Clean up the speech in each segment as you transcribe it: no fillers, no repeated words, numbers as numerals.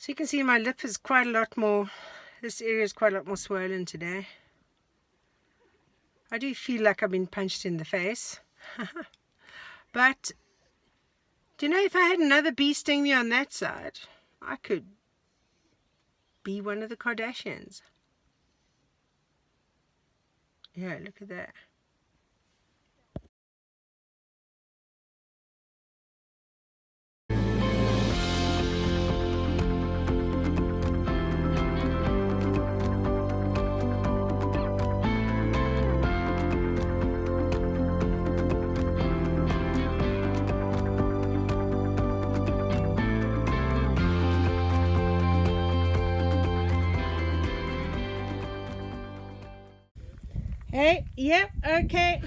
So you can see my lip is quite a lot more, this area is quite a lot more swollen today. I do feel like I've been punched in the face. But, do you know, if I had another bee sting me on that side, I could be one of the Kardashians. Yeah, look at that. Hey, yep, okay.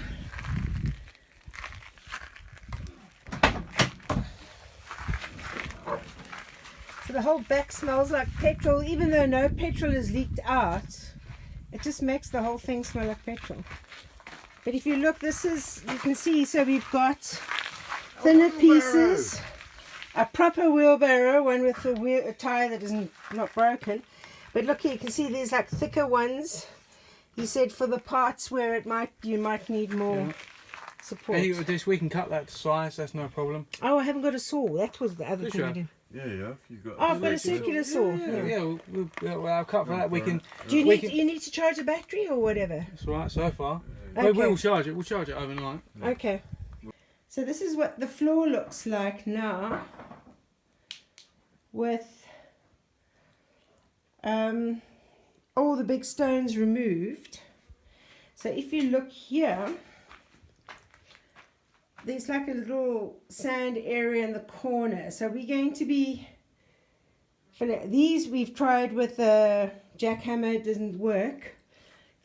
So the whole back smells like petrol, even though no petrol is leaked out. It just makes the whole thing smell like petrol. But if you look, this is, you can see, so we've got thinner pieces, a proper wheelbarrow, one with a tire that isn't not broken. But look here, you can see there's like thicker ones. He said for the parts where you might need more support. We can cut that to size, that's no problem. Oh, I haven't got a saw. That was the other thing I did. Yeah, you've got. Oh, I've got a circular saw. I'll cut for that. We can. Do you need to charge a battery or whatever? That's right. So far, Okay. we'll charge it. We'll charge it overnight. Okay. So this is what the floor looks like now, with all the big stones removed. So if you look here, there's like a little sand area in the corner. So we're going to be, these we've tried with a jackhammer, it doesn't work.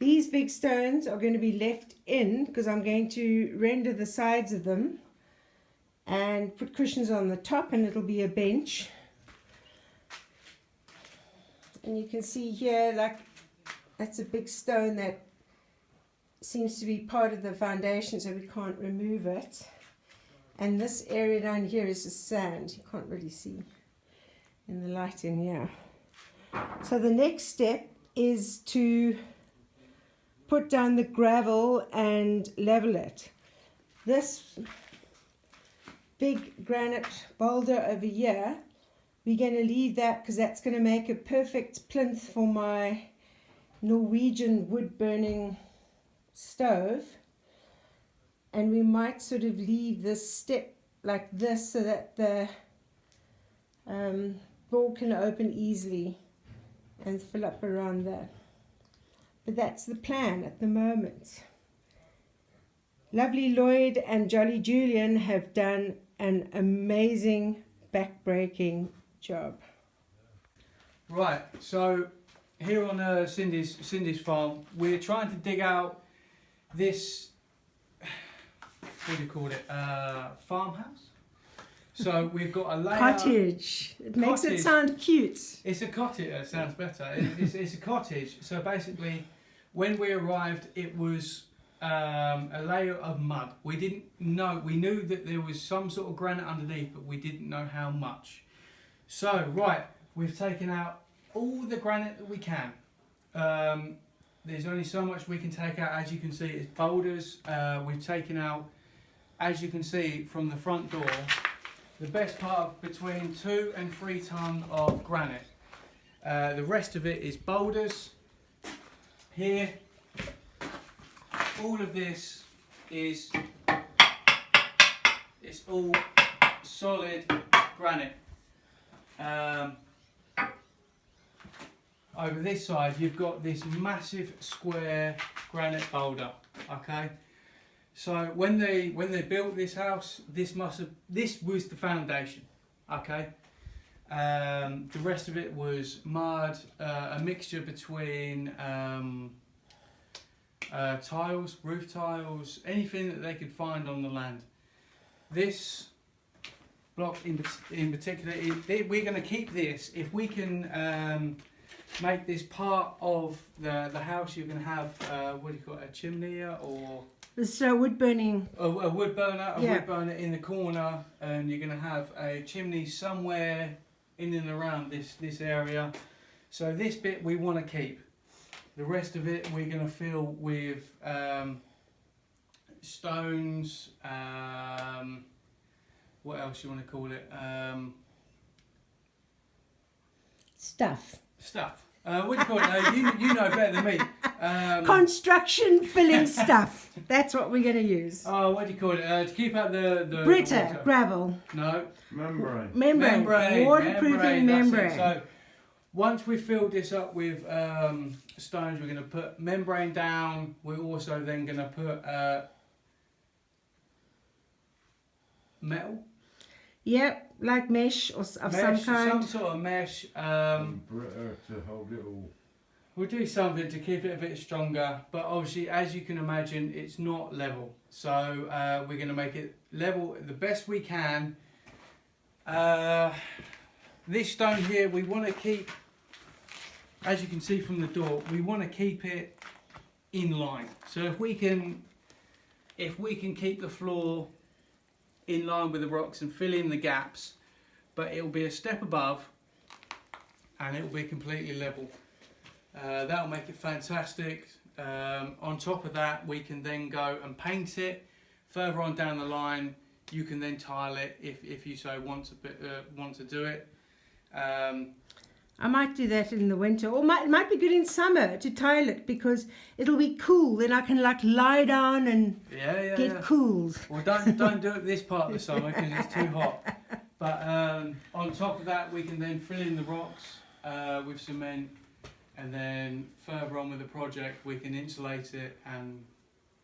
These big stones are going to be left in because I'm going to render the sides of them and put cushions on the top, and it'll be a bench. And you can see here, like, that's a big stone that seems to be part of the foundation, so we can't remove it. And this area down here is just sand. You can't really see in the light in here. So the next step is to put down the gravel and level it. This big granite boulder over here, we're going to leave that because that's going to make a perfect plinth for my Norwegian wood burning stove. And we might sort of leave this step like this so that the door can open easily and fill up around there. But that's the plan at the moment. Lovely Lloyd and Jolly Julian have done an amazing back-breaking job. Right, so here on Cindy's farm, we're trying to dig out this, what do you call it, farmhouse? So we've got a layout. Cottage. It makes it sound cute. It's a cottage, it sounds better. It's a cottage. So basically, when we arrived, it was a layer of mud. We didn't know, we knew that there was some sort of granite underneath, but we didn't know how much. So, right, we've taken out all the granite that we can. There's only so much we can take out. As you can see, it's boulders. We've taken out, as you can see from the front door, the best part of between 2 and 3 ton of granite. The rest of it is boulders. Here, all of this is, it's all solid granite. Over this side, you've got this massive square granite boulder. Okay. So when they built this house, this was the foundation. Okay. The rest of it was mud, a mixture between tiles, roof tiles, anything that they could find on the land. This block in particular, we're going to keep this. If we can make this part of the house, you're going to have what do you call it, a chimney or It's wood burning. a wood burner in the corner, and you're going to have a chimney somewhere in and around this area. So this bit we want to keep. The rest of it we're going to fill with stones, what else you want to call it? Stuff. What do you call it? You know better than me. Construction filling stuff. That's what we're going to use. Oh, what do you call it? To keep out the Britta, water. gravel. No. Membrane. Waterproofing membrane. So once we've filled this up with stones, we're going to put membrane down. We're also then going to put metal. Yep, like mesh or of some kind. Some sort of mesh. To hold it all. We'll do something to keep it a bit stronger, but obviously, as you can imagine, it's not level. So we're going to make it level the best we can. This stone here, we want to keep, as you can see from the door, we want to keep it in line. So if we can keep the floor in line with the rocks and fill in the gaps, but it will be a step above and it will be completely level. That will make it fantastic. On top of that, we can then go and paint it. Further on down the line, you can then tile it if you so want to do it. I might do that in the winter, or it might be good in summer to tile it because it'll be cool. Then I can like lie down and get cooled. Well, don't do it this part of the summer because it's too hot. But on top of that, we can then fill in the rocks with cement, and then further on with the project, we can insulate it, and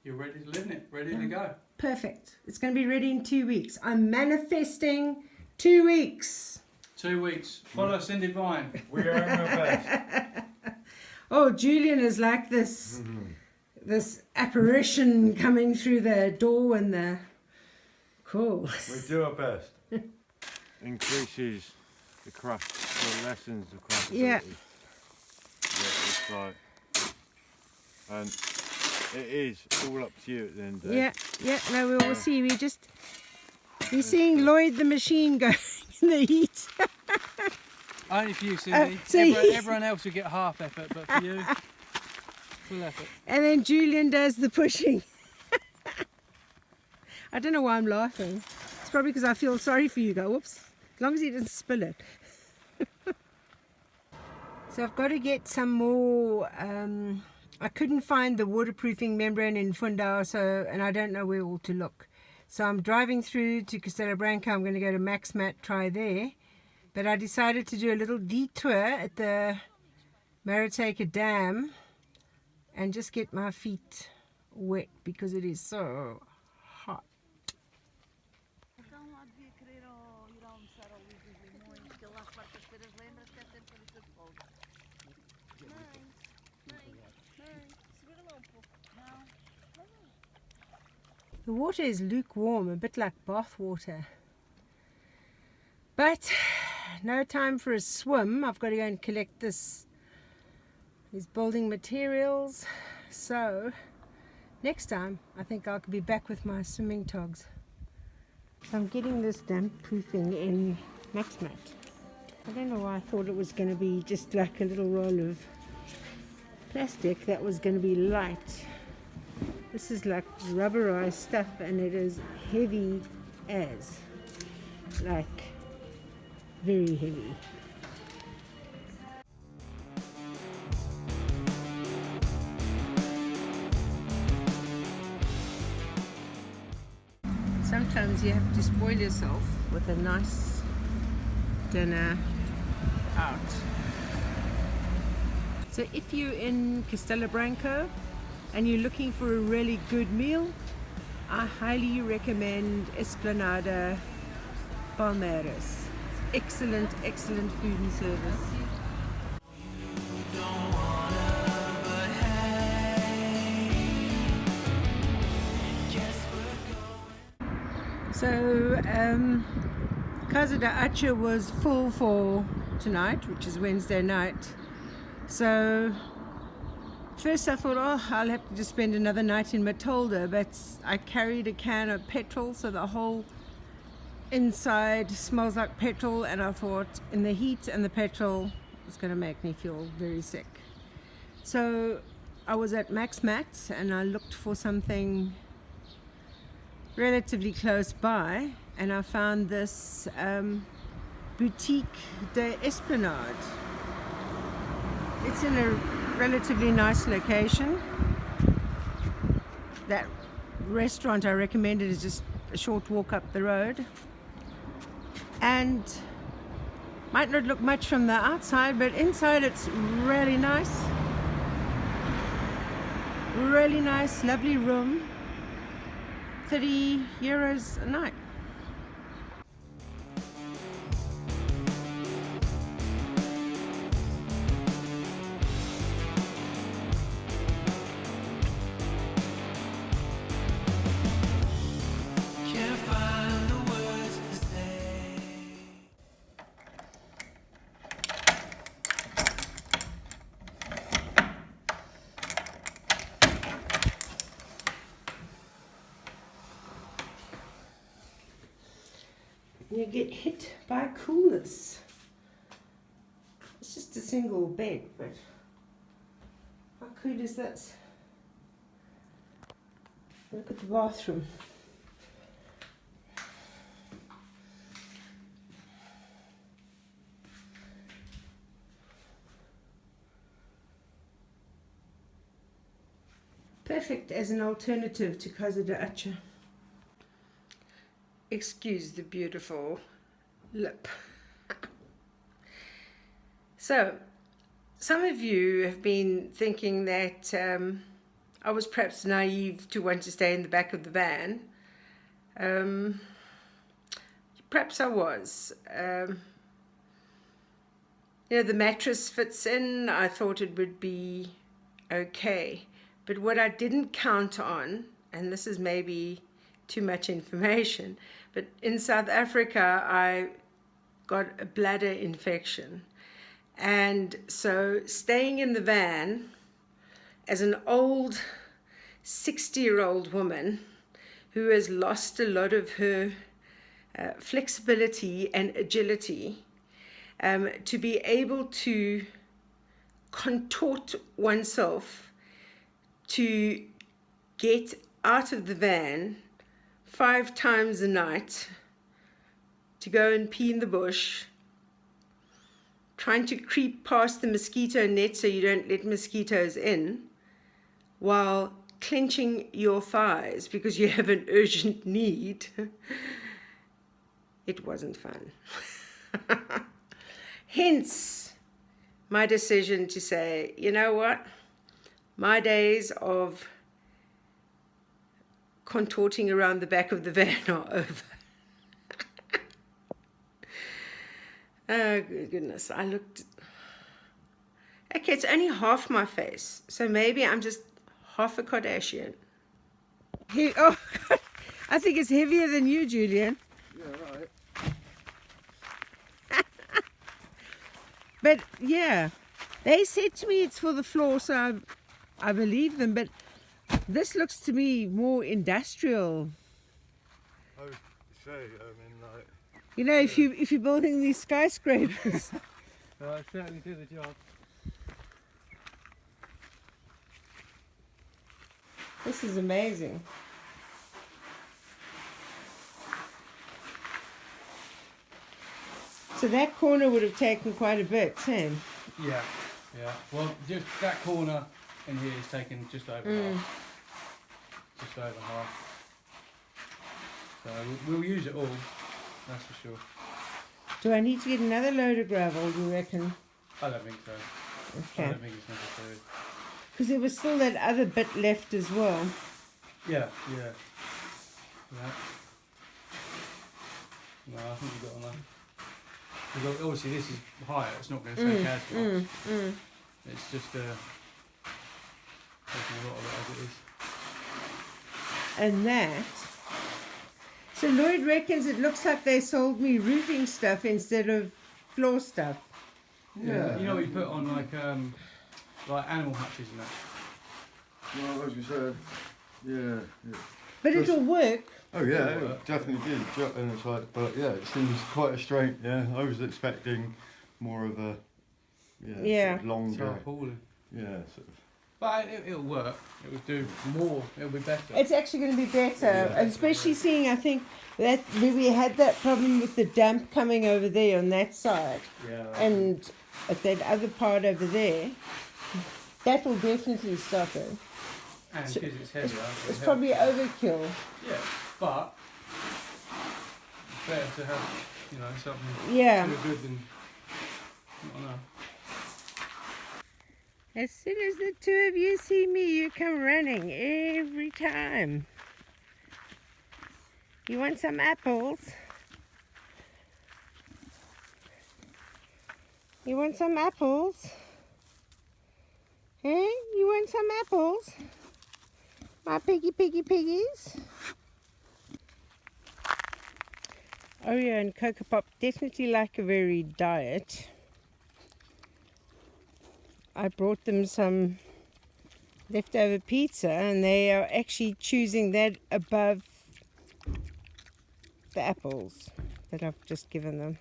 you're ready to live in it, ready to go. Perfect. It's going to be ready in 2 weeks. I'm manifesting 2 weeks. 2 weeks. Follow CINDYVINE. We are in our best. Oh, Julian is like this apparition coming through the door and the... Cool. We do our best. Increases the craft, the lessons of craft. Yeah. It's like, and it is all up to you at the end of the day. Yeah, no, we will see. We're seeing Lloyd the machine going in the heat. Only for you, Cindy. Everyone else will get half effort, but for you, full effort. And then Julian does the pushing. I don't know why I'm laughing. It's probably because I feel sorry for you guys. Whoops. As long as he doesn't spill it. So I've got to get some more. I couldn't find the waterproofing membrane in Fundao, and I don't know where all to look. So I'm driving through to Castelo Branco. I'm going to go to Max Mat, try there. But I decided to do a little detour at the Maritaker Dam and just get my feet wet because it is so hot. The water is lukewarm, a bit like bath water. But no time for a swim. I've got to go and collect these building materials. So next time I think I'll be back with my swimming togs. So I'm getting this damp proofing in Max Mat. I don't know why I thought it was going to be just like a little roll of plastic that was going to be light. This is like rubberized stuff and it is heavy as, like very heavy. Sometimes you have to spoil yourself with a nice dinner out. So if you're in Castelo Branco and you're looking for a really good meal, I highly recommend Esplanada Palmeiras. Excellent, excellent food and service. So Casa de Acha was full for tonight, which is Wednesday night. So first I thought, oh, I'll have to just spend another night in Matilda, but I carried a can of petrol, so the whole inside smells like petrol, and I thought in the heat and the petrol it's going to make me feel very sick. So I was at Max and I looked for something relatively close by, and I found this Boutique de Esplanade. It's in a relatively nice location. That restaurant I recommended is just a short walk up the road, and might not look much from the outside, but inside it's really nice. Really nice, lovely room. 30 euros a night. You get hit by coolness. It's just a single bed, but how cool is this? Look at the bathroom. Perfect as an alternative to Casa de Acha. Excuse the beautiful lip. So, some of you have been thinking that I was perhaps naive to want to stay in the back of the van. Perhaps I was. You know, the mattress fits in. I thought it would be okay. But what I didn't count on, and this is maybe too much information, but in South Africa I got a bladder infection, and so staying in the van as an old 60-year-old woman who has lost a lot of her flexibility and agility, to be able to contort oneself to get out of the van 5 times a night to go and pee in the bush, trying to creep past the mosquito net so you don't let mosquitoes in, while clenching your thighs because you have an urgent need. It wasn't fun. Hence my decision to say, you know what, my days of contorting around the back of the van are over. Oh goodness, I looked, okay, it's only half my face, so maybe I'm just half a Kardashian. Oh God. I think it's heavier than you, Julian. Yeah, right. But yeah, they said to me it's for the floor, so I believe them, but this looks to me more industrial. I would say, I mean, like... You know, if you're building these skyscrapers. Well, I certainly do the job. This is amazing. So that corner would have taken quite a bit, Sam. Yeah, yeah. Well, just that corner in here is taken just over half. Just over half. So we'll use it all, that's for sure. Do I need to get another load of gravel, do you reckon? I don't think so. Okay. I don't think it's necessary. Because there was still that other bit left as well. Yeah, yeah. Yeah. No, I think you've got enough. Because obviously this is higher, it's not going to take as much. It's just taking a lot of it as it is. And that. So Lloyd reckons it looks like they sold me roofing stuff instead of floor stuff. Yeah. You know what you put on like animal hutches and that? Well, as you said, yeah. But it'll work. Oh yeah, it definitely did. And it's like, but yeah, it seems quite a straight. Yeah, I was expecting more of a sort of longer. Appalling. Yeah, sort of. But it'll work. It will do more. It'll be better. It's actually going to be better, Yeah. especially seeing, I think, that we had that problem with the damp coming over there on that side. Yeah. And at that other part over there, that will definitely stop it. And So because it's heavier. It's probably overkill. Yeah, but it's better to have, something Yeah. too good than not enough. As soon as the two of you see me, you come running every time. You want some apples? You want some apples? Hey, you want some apples? My piggies? Oreo and Cocoa Pop definitely like a varied diet. I brought them some leftover pizza and they are actually choosing that above the apples that I've just given them.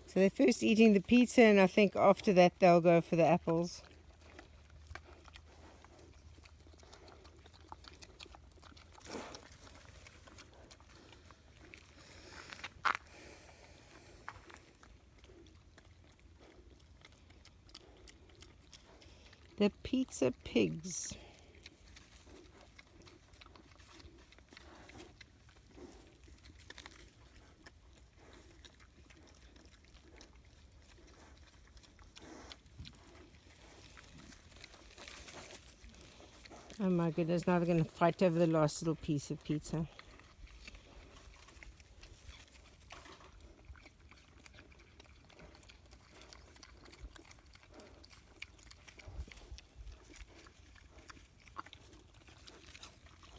So they're first eating the pizza and I think after that they'll go for the apples. The pizza pigs. Oh my goodness, now they're going to fight over the last little piece of pizza.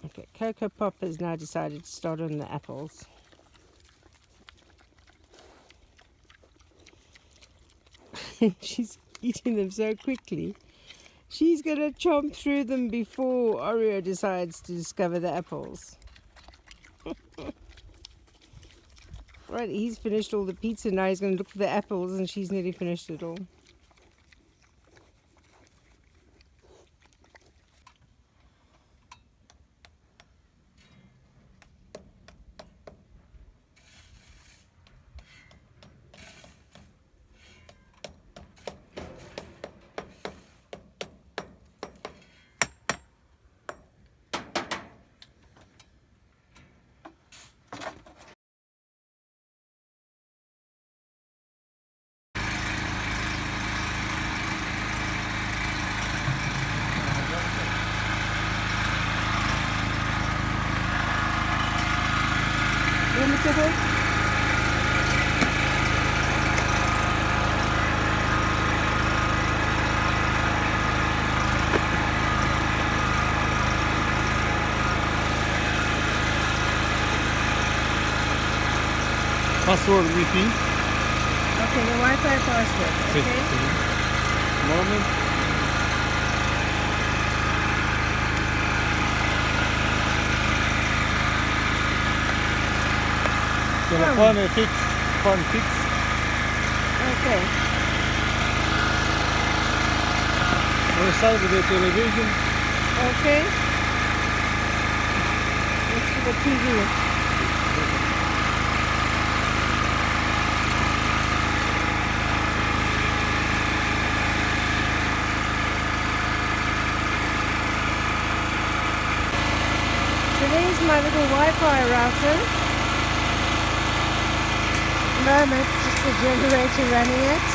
Okay, Cocoa Pop has now decided to start on the apples. She's eating them so quickly. She's going to chomp through them before Oreo decides to discover the apples. Right, he's finished all the pizza, now he's going to look for the apples and she's nearly finished it all. Password Wi-Fi. Okay, the Wi-Fi password, okay? Moment. Telephone fix. Phone fix. Okay. Inside the television. Okay. Let's do the TV. So there's my little Wi-Fi router. Moment, just the generator running it.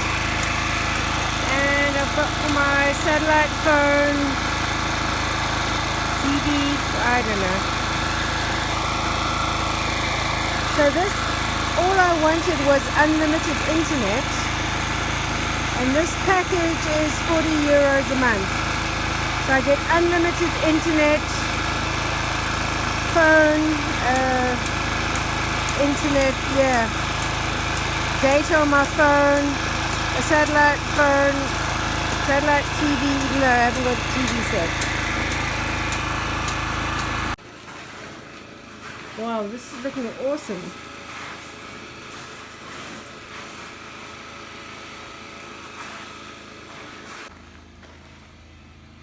And I've got my satellite phone, TV, I don't know. So this, all I wanted was unlimited internet. And this package is €40 a month. So I get unlimited internet, phone, internet, data on my phone, a satellite phone, satellite TV, even though I haven't got a TV set. Wow, this is looking awesome.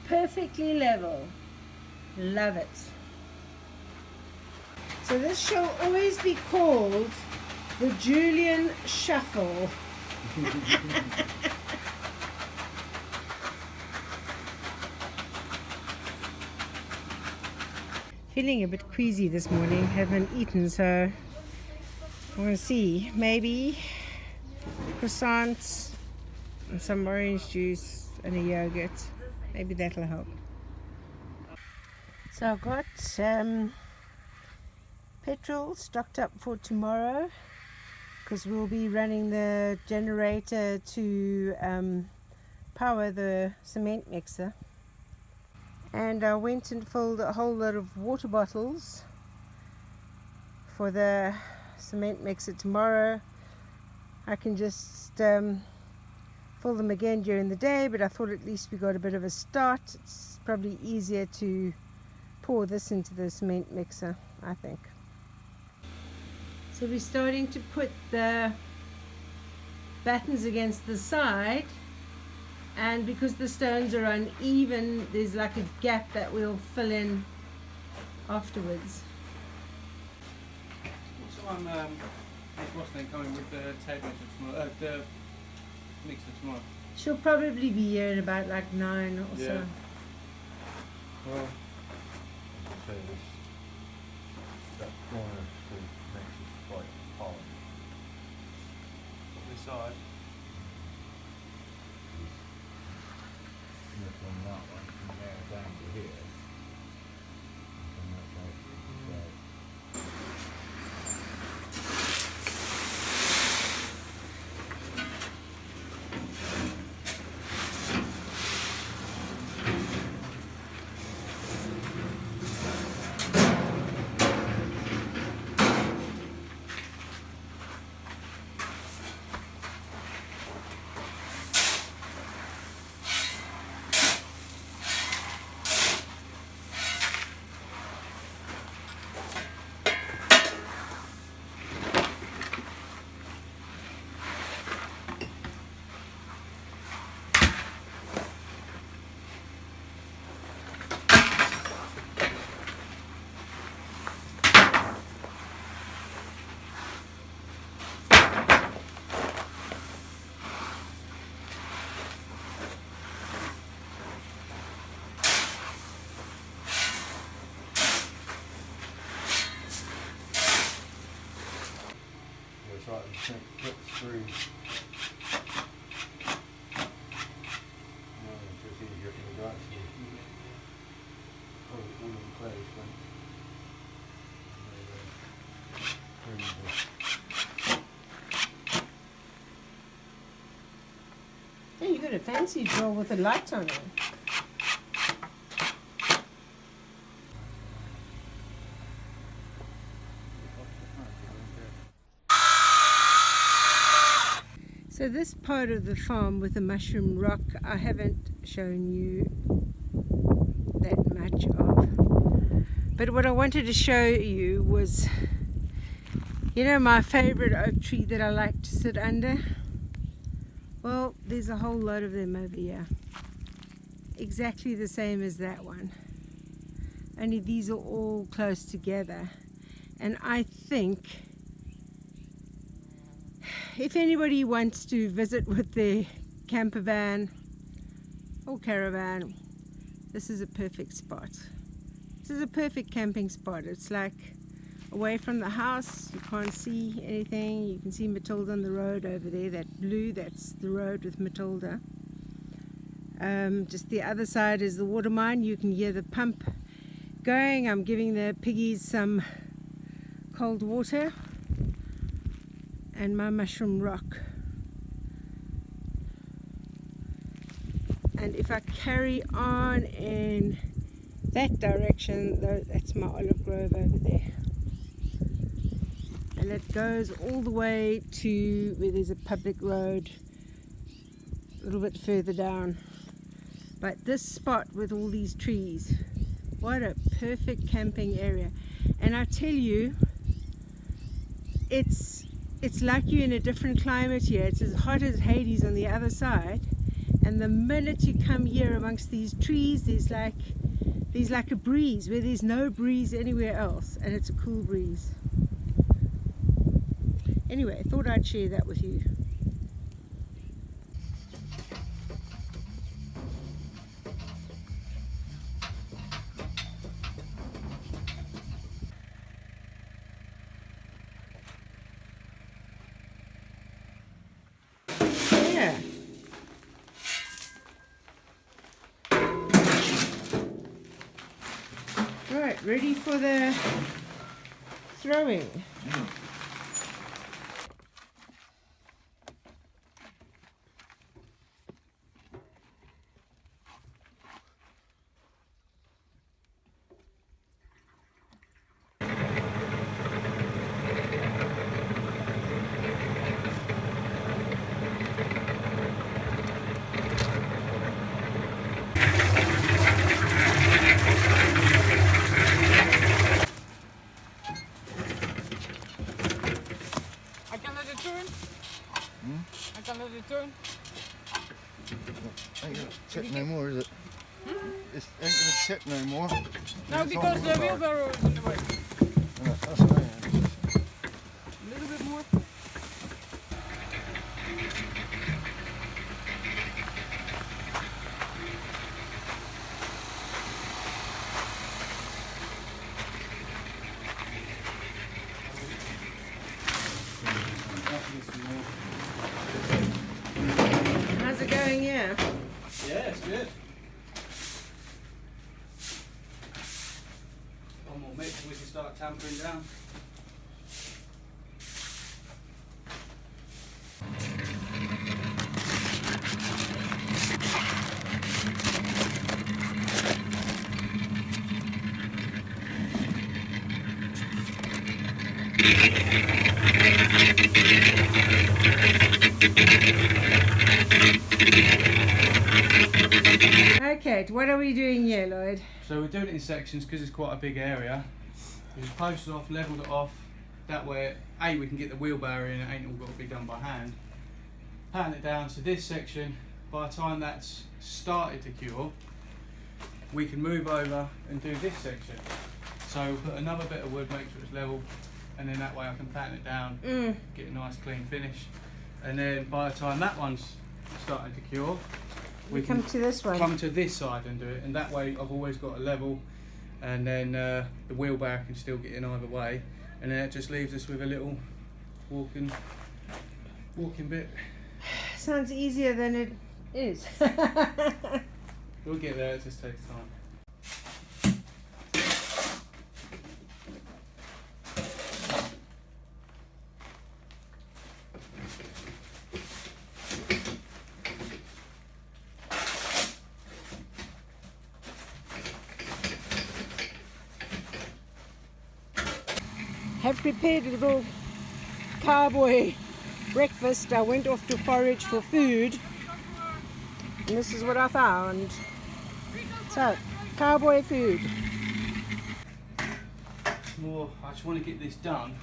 Perfectly level. Love it. So this shall always be called the Julian Shuffle. Feeling a bit queasy this morning, haven't eaten, so I'm going to see, maybe croissants and some orange juice and a yogurt, maybe that'll help. So I've got petrol stocked up for tomorrow because we'll be running the generator to power the cement mixer. And I went and filled a whole lot of water bottles for the cement mixer tomorrow. I can just fill them again during the day, but I thought at least we got a bit of a start. It's probably easier to pour this into the cement mixer, I think. So we're starting to put the battens against the side. And because the stones are uneven, there's like a gap that we'll fill in afterwards. What's the one, what's the name coming with the tape measure tomorrow, the mixer tomorrow? She'll probably be here at about like 9 or Yeah. so. Well, as I say, that corner still makes it quite hard. On this side. From that one, from there down to here. And that's how it's right. It's like the sink clips through. So it's easier for me to actually hold it all in place Hey, you got a fancy drawer with a light on it. So this part of the farm with the mushroom rock, I haven't shown you that much of. But what I wanted to show you was, you know, my favorite oak tree that I like to sit under? Well, there's a whole lot of them over here. Exactly the same as that one. Only these are all close together. And I think if anybody wants to visit with their camper van or caravan, this is a perfect spot. This is a perfect camping spot. It's like away from the house, you can't see anything. You can see Matilda on the road over there, that blue, that's the road with Matilda. Just the other side is the water mine. You can hear the pump going. I'm giving the piggies some cold water. And my mushroom rock. And if I carry on in that direction, that's my olive grove over there. And it goes all the way to where there's a public road a little bit further down. But this spot with all these trees, what a perfect camping area. And I tell you, it's like you're in a different climate here. It's as hot as Hades on the other side, and the minute you come here amongst these trees, there's like a breeze where there's no breeze anywhere else, and it's a cool breeze. Anyway, I thought I'd share that with you. Yeah. Right, ready for the throwing. I can let it turn. I can let it turn. Ain't gonna tip no more, is it? It ain't gonna tip no more. No, It's on because the bar. wheelbarrow is in the way. Yeah, that's what I am. A little bit more. How's it going here? Yeah, it's good. One more mix and we can start tampering down. Okay, what are we doing here, Lloyd? So we're doing it in sections because it's quite a big area. We just post it off, levelled it off. That way, A, we can get the wheelbarrow in, it ain't all got to be done by hand. Pattern it down to this section. By the time that's started to cure, we can move over and do this section. So we'll put another bit of wood, make sure it's level, and then that way I can pattern it down, get a nice clean finish. And then by the time that one's starting to cure, We come to this one. come to this side and do it, and that way I've always got a level, and then the wheelbarrow can still get in either way, and then it just leaves us with a little walking bit. Sounds easier than it is. We'll get there, it just takes time. Have prepared a little cowboy breakfast. I went off to forage for food, and this is what I found. So, cowboy food. More, I just want to get this done.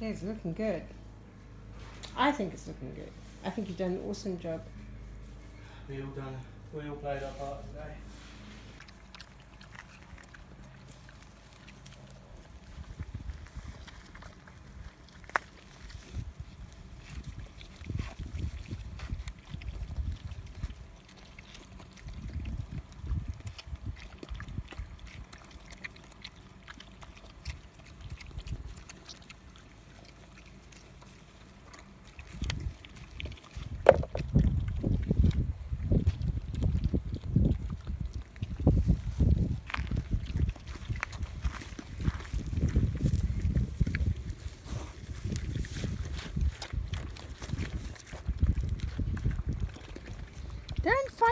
Yeah, it's looking good. I think it's looking good. I think you've done an awesome job. We all played our part today.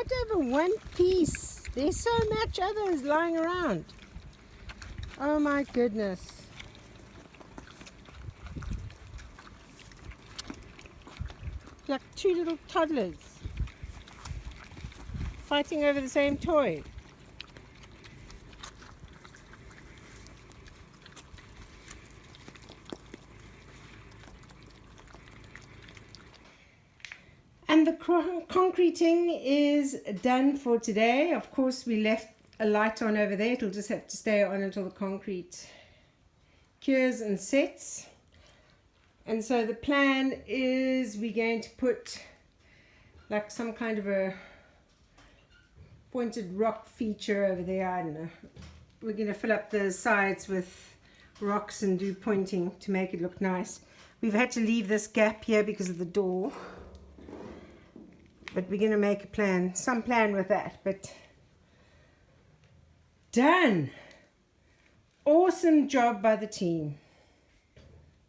fight over one piece. There's so much others lying around. Oh my goodness. Like two little toddlers fighting over the same toy. And the concreting is done for today. Of course, we left a light on over there. It'll just have to stay on until the concrete cures and sets. And so the plan is we're going to put like some kind of a pointed rock feature over there. I don't know. We're going to fill up the sides with rocks and do pointing to make it look nice. We've had to leave this gap here because of the door. But we're going to make a plan, some plan with that. But done. Awesome job by the team.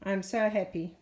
I'm so happy.